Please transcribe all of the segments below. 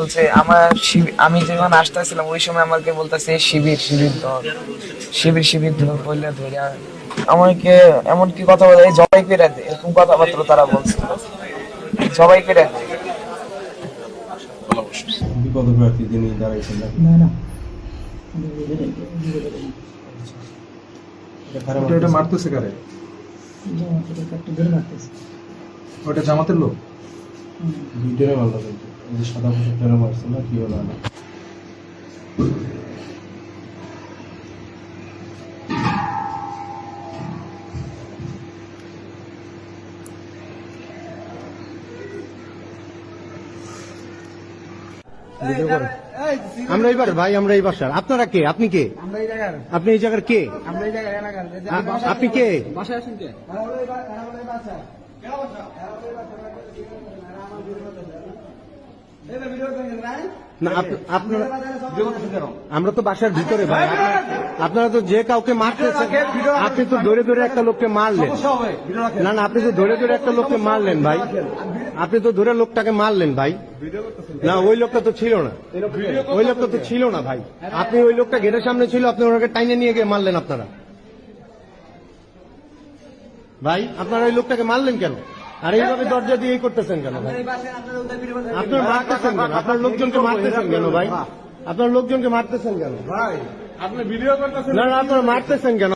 বলছে আমার আমি যখন আসতেছিলাম ওই সময় আমাকে বলতেছে শিবির শিবির ধর, শিবির শিবির ধর বললে ধরে আমাকে এমন কি কথা বলে, এই জবাই করে দে, এরকম কথাবার্তা তারা বলছিল, জবাই করে দে। বিপদ প্রার্থী যিনি দাঁড়াইছেন নাকি? না না এটা মারতেছে কারে? ওটা জামাতের লোক? দুইটারে মারলো কিন্তু, এই যে সাদা পোশাকটারে মারছে না, কি হলো না? আমরা এইবার ভাই, আমরা এই বাসার। আপনারা কে? আপনি কে? আপনি এই জায়গার কে? আপনি কে? না আপনারা, আমরা তো বাসার ভিতরে ভাই। আপনারা তো যে কাউকে মারতেছেন, আপনি তো ধরে ধরে একটা লোককে মারলেন। না না, আপনি তো ধরে ধরে একটা লোককে মারলেন ভাই, আপনি তো ধরে লোকটাকে মারলেন ভাই। না ওই লোকটা তো ছিল না, ওই লোকটা তো ছিল না ভাই। আপনি ওই লোকটা গেটের সামনে ছিল, আপনি ওনাকে টাইনে নিয়ে গিয়ে মারলেন আপনারা ভাই। আপনারা ওই লোকটাকে মারলেন কেন? আর এইভাবে দরজা দিয়ে করতেছেন কেন ভাই? আপনার মারতেছেন কেন? আপনার লোকজনকে মারতেছেন কেন ভাই? আপনার লোকজনকে মারতেছেন কেন ভাই? আপনি ভিডিও করতেছেন না, আপনারা মারতেছেন কেন?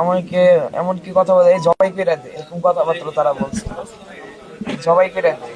আমাকে এমন কি কথা বলে, এই জবাই করে দে, এরকম কথাবার্তা তারা বলছিল, জবাই করে দে।